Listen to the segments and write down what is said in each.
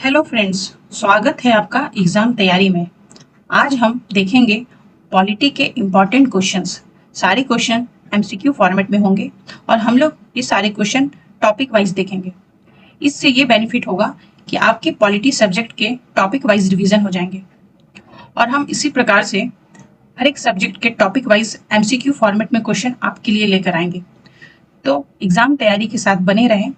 Hello friends, स्वागत है आपका एग्जाम तैयारी में। आज हम देखेंगे पॉलिटी के इम्पॉर्टेंट क्वेश्चंस। सारे क्वेश्चन एमसीक्यू फॉर्मेट में होंगे और हम लोग ये सारे क्वेश्चन टॉपिक वाइज देखेंगे। इससे ये बेनिफिट होगा कि आपके पॉलिटी सब्जेक्ट के टॉपिक वाइज रिवीजन हो जाएंगे और हम इसी प्रकार से हर एक सब्जेक्ट के टॉपिक वाइज एमसीक्यू फॉर्मेट में क्वेश्चन आपके लिए लेकर आएंगे। तो एग्जाम तैयारी के साथ बने रहें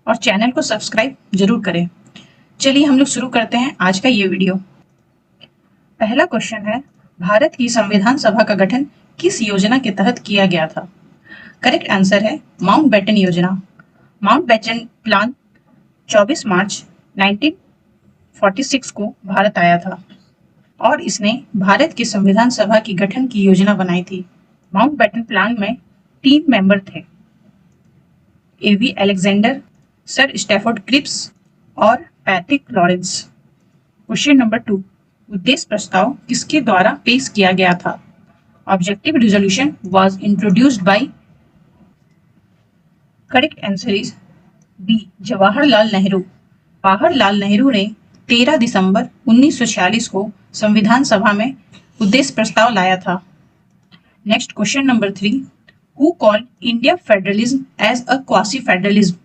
और चैनल को सब्सक्राइब जरूर करें। चलिए हम लोग शुरू करते हैं आज का ये वीडियो। पहला क्वेश्चन है, भारत की संविधान सभा का गठन किस योजना के तहत किया गया था? करेक्ट आंसर है माउंटबेटन योजना। माउंटबेटन प्लान 24 मार्च 1946 को भारत आया था और इसने भारत की संविधान सभा की गठन की योजना बनाई थी। माउंटबेटन प्लान में 3 मेंबर थे, A V Alexander, sir Stafford Cripps और पैट्रिक लॉरेंस। क्वेश्चन नंबर 2, उद्देश्य प्रस्ताव किसके द्वारा पेश किया गया था? Objective resolution was introduced by. Correct answer is B, Jawaharlal Nehru. Jawaharlal Nehru ने 13 दिसंबर 1946 को संविधान सभा में उद्देश्य प्रस्ताव लाया था। Next question number 3, who called India federalism as a quasi federalism?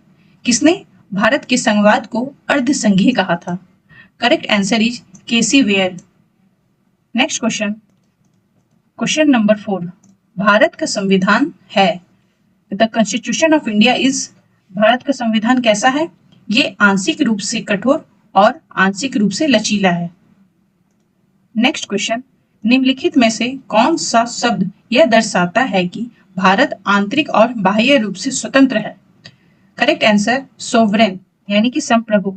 किसने भारत के संघवाद को अर्ध संघीय कहा था? Correct answer is K C Wheare. Next question number 4, भारत का संविधान है। The constitution of India is. भारत का संविधान कैसा है? ये आंशिक रूप से कठोर और आंशिक रूप से लचीला है। नेक्स्ट क्वेश्चन, निम्नलिखित में से कौन सा शब्द यह दर्शाता है कि भारत आंतरिक और बाह्य रूप से स्वतंत्र है? करेक्ट आंसर सोवरेन, यानी कि संप्रभु।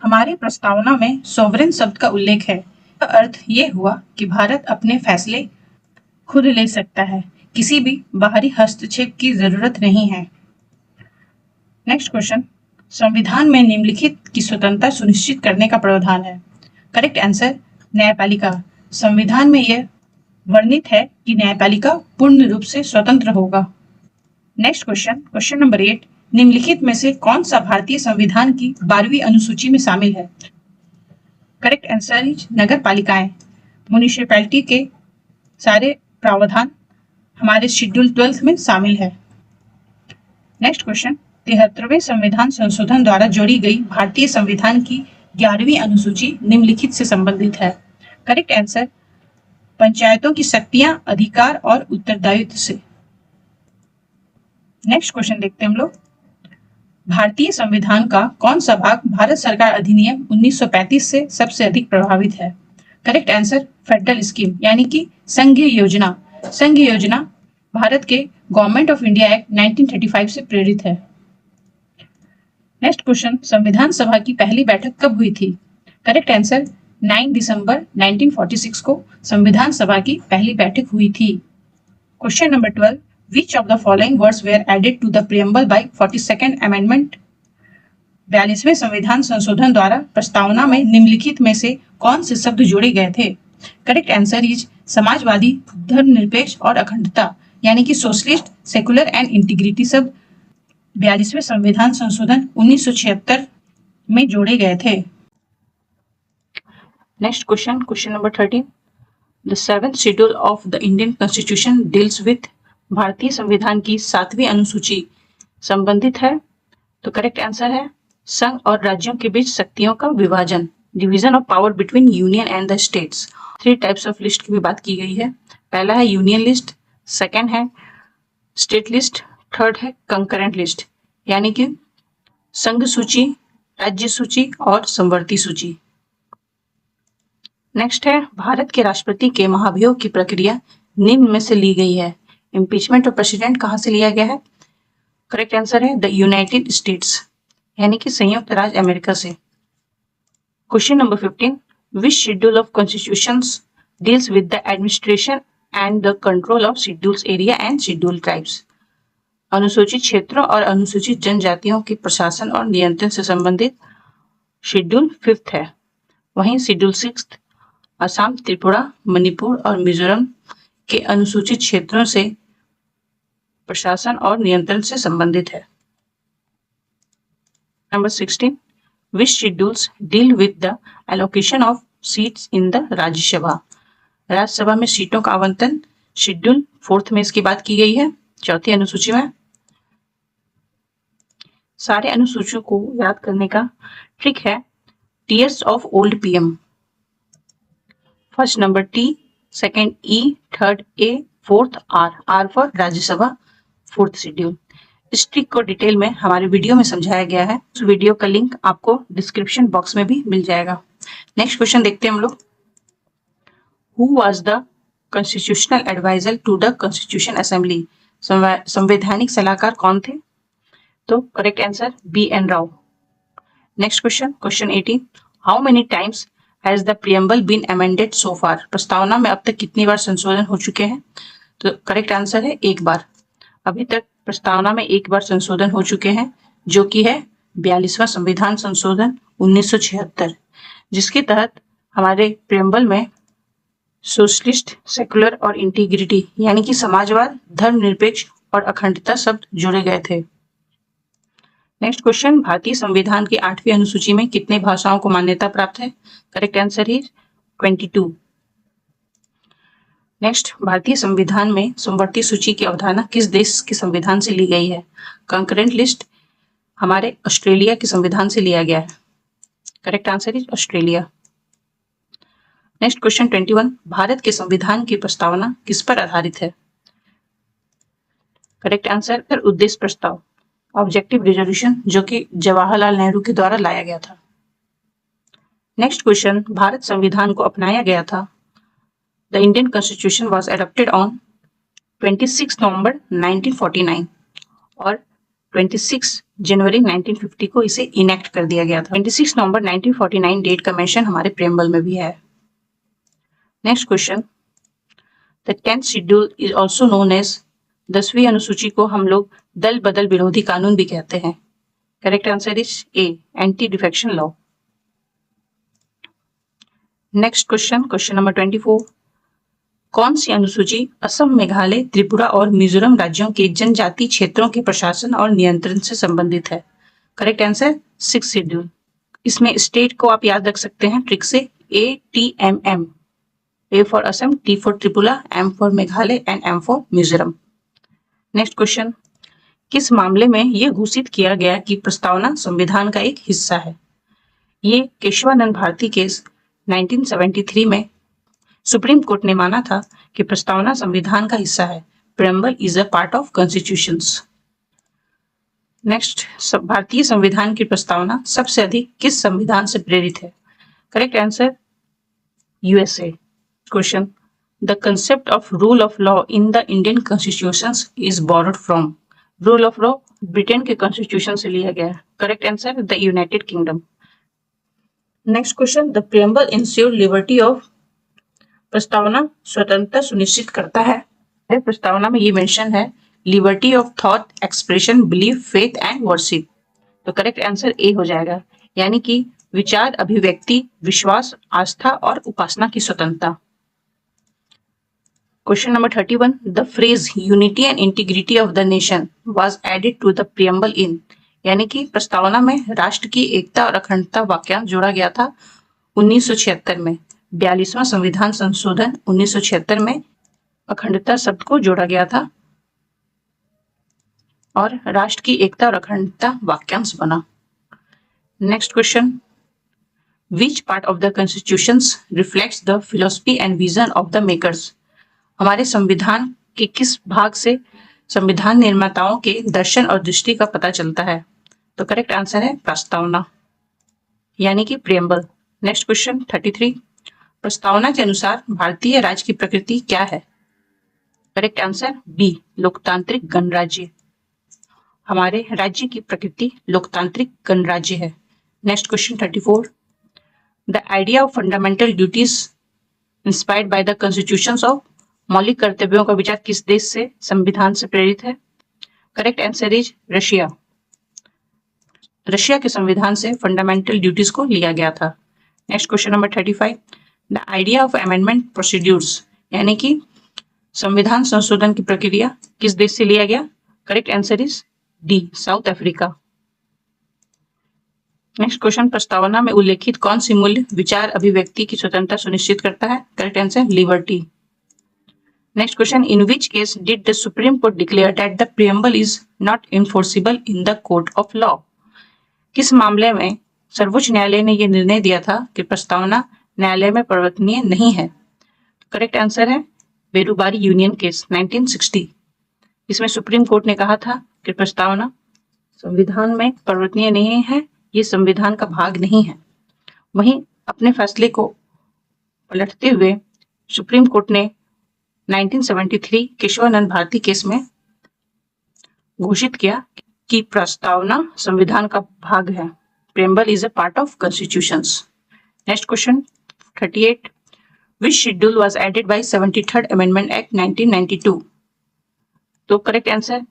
हमारे प्रस्तावना में सोवरेन शब्द का उल्लेख है। इसका अर्थ ये हुआ कि भारत अपने फैसले खुद ले सकता है, किसी भी बाहरी हस्तक्षेप की जरूरत नहीं है। नेक्स्ट क्वेश्चन, संविधान में निम्नलिखित की स्वतंत्रता सुनिश्चित करने का प्रावधान है। करेक्ट आंसर न्यायपालिका। संविधान में यह वर्णित है कि न्यायपालिका पूर्ण रूप से स्वतंत्र होगा। नेक्स्ट क्वेश्चन नंबर 8, निम्नलिखित में से कौन सा भारतीय संविधान की 12वीं अनुसूची में शामिल है? करेक्ट आंसर इज नगर पालिकाएं। म्युनिसिपैलिटी के सारे प्रावधान हमारे शेड्यूल 12 में शामिल है। नेक्स्ट क्वेश्चन, 73वें संविधान संशोधन द्वारा जोड़ी गई भारतीय संविधान की 11वीं अनुसूची निम्नलिखित से संबंधित है। करेक्ट आंसर पंचायतों की शक्तियां, अधिकार और उत्तरदायित्व से। नेक्स्ट क्वेश्चन देखते हैं हम लोग, भारतीय संविधान का कौन सा भाग भारत सरकार अधिनियम 1935 से सबसे अधिक प्रभावित है? करेक्ट आंसर फेडरल स्कीम, यानी कि संघीय योजना। संघीय योजना भारत के गवर्नमेंट ऑफ इंडिया एक्ट 1935 से प्रेरित है। नेक्स्ट क्वेश्चन, संविधान सभा की पहली बैठक कब हुई थी? करेक्ट आंसर 9 दिसंबर 1946 को संविधान सभा की पहली बैठक हुई थी। Question number 12, Which of the following words were added to the preamble by 42nd Amendment? 42वें संविधान संशोधन द्वारा प्रस्तावना में निम्नलिखित में से कौन से शब्द जोड़े गए थे? करेक्ट आंसर इज समाजवादी, धर्मनिरपेक्ष और अखंडता, यानी कि सोशलिस्ट, सेकुलर एंड इंटीग्रिटी शब्द 42वें संविधान संशोधन 1976 में जोड़े गए थे। Next question number 13, the 7th schedule of the Indian constitution deals with. भारतीय संविधान की 7वीं अनुसूची संबंधित है। तो करेक्ट आंसर है संघ और राज्यों के बीच शक्तियों का विभाजन, division of power between union and the states. 3 types of list की भी बात की गई है। पहला है यूनियन लिस्ट, सेकंड है स्टेट लिस्ट, थर्ड है कंकरेंट लिस्ट, यानी कि संघ सूची, राज्य सूची और समवर्ती सूची। नेक्स्ट है, भारत के राष्ट्रपति के महाभियोग की प्रक्रिया निम्न में से ली गई है। इम्पीचमेंट ऑफ प्रेसिडेंट कहां से लिया गया है? करेक्ट आंसर है द यूनाइटेड स्टेट्स, यानी कि संयुक्त राज्य अमेरिका से। Question number 15, which schedule of constitutions deals with the administration and the control of schedules area and schedule tribes? अनुसूचित क्षेत्रों और अनुसूचित जनजातियों के प्रशासन और नियंत्रण से संबंधित शेड्यूल 5 है। वहीं शेड्यूल 6 असम, त्रिपुरा, मणिपुर और मिजोरम के अनुसूचित क्षेत्रों से प्रशासन और नियंत्रण से संबंधित है। Number 16, which schedules deal with the allocation of seats in the Rajya Sabha. Rajya Sabha में सीटों का आवंटन शेड्यूल 4 में इसकी बात की गई है, चौथी अनुसूची में। सारे अनुसूचियों को याद करने का ट्रिक है tears of old PM. First number T, second E, third A, fourth R. R for Rajya Sabha, fourth schedule. इस ट्रिक को डिटेल में हमारे वीडियो में समझाया गया है। उस वीडियो का लिंक आपको डिस्क्रिप्शन बॉक्स में भी मिल जाएगा। नेक्स्ट क्वेश्चन देखते हैं हम लोग। Who was the constitutional adviser to the constitution assembly. संवैधानिक सलाहकार कौन थे? तो correct answer B N Rau. Next question, question 18, how many times has the preamble been amended so far. प्रस्तावना में अब तक कितनी बार संशोधन हो चुके हैं? तो करेक्ट आंसर है एक बार। अभी तक प्रस्तावना में एक बार संशोधन हो चुके हैं, जो कि है 42वां संविधान संशोधन 1976, जिसके तहत हमारे प्रियम्बल में सोशलिस्ट, सेकुलर और इंटीग्रिटी यानी कि समाजवाद, धर्मनिरपेक्ष और अखंडता शब्द जोड़े गए थे। नेक्स्ट क्वेश्चन, भारतीय संविधान की 8वीं अनुसूची में कितने भाषाओं को मान्यता प्राप्त है? Correct answer is 22। नेक्स्ट, भारतीय संविधान में समवर्ती सूची की अवधारणा किस देश के संविधान से ली गई है? कंकरेंट लिस्ट हमारे ऑस्ट्रेलिया के संविधान से लिया गया है। Correct answer is Australia. Next question 21, Bharat के संविधान की प्रस्तावना किस पर आधारित है? करेक्ट आंसर उद्देश्य प्रस्ताव, ऑब्जेक्टिव रेजोल्यूशन, जो कि जवाहरलाल नेहरू के द्वारा लाया गया था। नेक्स्ट क्वेश्चन, भारत संविधान को अपनाया गया था। The Indian constitution was adopted on 26 नवंबर 1949 और 26 जनवरी 1950 को इसे इनेक्ट कर दिया गया था। 26 नवंबर 1949 डेट का मेंशन हमारे प्रेम्बल में भी है। Next question, the 10th schedule is also known as, 10वीं अनुसूची को हम लोग दल बदल विरोधी कानून भी कहते हैं। Correct answer is a, anti defection law. Next question, question number 24, कौन सी अनुसूची असम, मेघालय, त्रिपुरा और मिजोरम राज्यों के जनजातीय क्षेत्रों के प्रशासन और नियंत्रण से संबंधित है? Correct answer 6th schedule. इसमें स्टेट को आप याद रख सकते हैं ट्रिक से, ATMM, A for Assam, T for Tripura, M for Meghalaya and M for Mizoram. Next question, किस मामले में यह घोषित किया गया कि प्रस्तावना संविधान का एक हिस्सा है? ये केशवानंद भारती केस 1973 में सुप्रीम कोर्ट ने माना था कि प्रस्तावना संविधान का हिस्सा है। Preamble is a part of constitutions. Next, भारतीय संविधान की प्रस्तावना सबसे अधिक किस संविधान से प्रेरित है? Correct answer USA। Question, the concept of rule of law in the Indian constitutions is borrowed from. Rule of law Britain के कॉन्स्टिट्यूशन से लिया गया है। Correct answer the United kingdom. Next question, the preamble ensure liberty of. प्रस्तावना स्वतंत्रता सुनिश्चित करता है। प्रस्तावना में ये मेंशन है liberty of thought, expression, belief, faith and worship. तो करेक्ट आंसर ए हो जाएगा, यानी कि विचार, अभिव्यक्ति, विश्वास, आस्था और उपासना की स्वतंत्रता। Question number 31, the phrase unity and integrity of the nation was added to the preamble in, यानी कि प्रस्तावना में राष्ट्र की एकता और अखंडता वाक्यांश जोड़ा गया था 1976 में। 42वां संविधान संशोधन 1976 में अखंडता शब्द को जोड़ा गया था और राष्ट्र की एकता और अखंडता वाक्यांश बना। Next question, which part of the constitutions reflects the philosophy and vision of the makers. हमारे संविधान के किस भाग से संविधान निर्माताओं के दर्शन और दृष्टि का पता चलता है? तो करेक्ट आंसर है प्रस्तावना, यानी कि प्रियम्बल। नेक्स्ट क्वेश्चन 33, प्रस्तावना के अनुसार भारतीय राज्य की प्रकृति क्या है? करेक्ट आंसर बी, लोकतांत्रिक गणराज्य। हमारे राज्य की प्रकृति लोकतांत्रिक गणराज्य है। Next question 34, the idea of fundamental duties inspired by the constitutions of. मौलिक कर्तव्यों का विचार किस देश से संविधान से प्रेरित है? Correct answer is Russia. Russia के संविधान से फंडामेंटल ड्यूटीज को लिया गया था। Next question number 35, the idea of amendment procedures, यानी कि संविधान संशोधन की प्रक्रिया किस देश से लिया गया? Correct answer is D, south Africa. Next question, प्रस्तावना में उल्लेखित कौन सी मूल्य विचार अभिव्यक्ति की स्वतंत्रता सुनिश्चित करता है? Correct answer liberty. Next question, in which case did the supreme court declare that the preamble is not enforceable in the court of law? किस मामले में सर्वोच्च न्यायालय ने यह निर्णय दिया था कि प्रस्तावना न्यायालय में परिवर्तनीय नहीं है? करेक्ट आंसर है बेरुबारी यूनियन केस 1960। इसमें सुप्रीम कोर्ट ने कहा था कि प्रस्तावना संविधान में परिवर्तनीय नहीं है, ये संविधान का भाग नहीं है। वहीं अपने फैसले को पलटते हुए सुप्रीम कोर्ट ने 1973 केशवानंद भारती केस में घोषित किया कि प्रस्तावना संविधान का भाग है। Preamble is a part of constitutions. Next question 38, which schedule was added by 73rd amendment act 1992? तो करेक्ट आंसर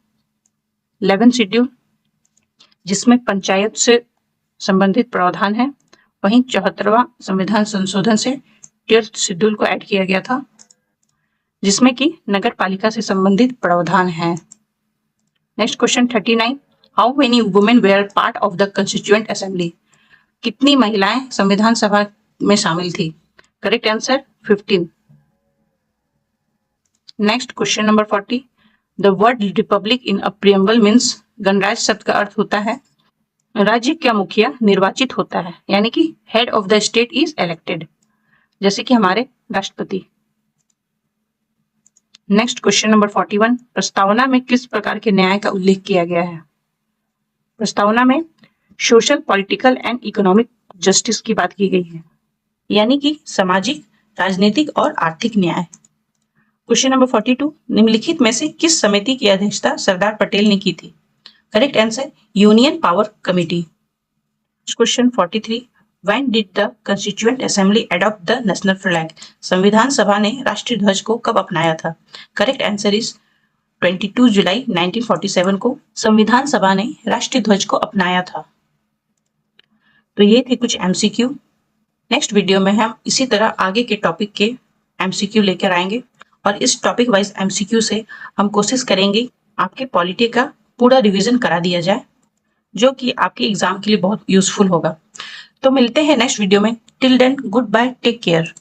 11th शेड्यूल, जिसमें पंचायत से संबंधित प्रावधान है। वहीं 74वां संविधान संशोधन से 10th शेड्यूल को ऐड किया गया था, जिसमें कि नगर पालिका से संबंधित प्रावधान है। Next question 39, how many women were part of the constituent assembly? कितनी महिलाएं संविधान सभा में शामिल थी? Correct answer 15। Next question number 40, the word republic in a preamble means? गणराज्य शब्द का अर्थ होता है राज्य का मुखिया निर्वाचित होता है, यानी कि head of the state is elected, जैसे कि हमारे राष्ट्रपति। नेक्स्ट क्वेश्चन नंबर 41, प्रस्तावना में किस प्रकार के न्याय का उल्लेख किया गया है? प्रस्तावना में social, political and economic justice की बात की गई है, यानी कि सामाजिक, राजनीतिक और आर्थिक न्याय। क्वेश्चन नंबर 42, निम्नलिखित में से किस समिति की अध्यक्षता सरदार पटेल ने की थी? Correct answer union power committee. Question 43, when did the constituent assembly adopt the national flag? संविधान सभा ने राष्ट्रीय ध्वज को कब अपनाया था? करेक्ट आंसर इज 22 जुलाई 1947 को संविधान सभा ने राष्ट्रीय ध्वज को अपनाया था। तो ये थे कुछ एमसीक्यू। नेक्स्ट वीडियो में हम इसी तरह आगे के टॉपिक के एमसीक्यू लेकर आएंगे और इस टॉपिक वाइज एमसीक्यू से हम कोशिश करेंगे आपके पॉलिटी का पूरा रिवीजन करा दिया जाए, जो कि आपके एग्जाम के लिए बहुत यूजफुल होगा। तो मिलते हैं नेक्स्ट वीडियो में। Till then goodbye, take care.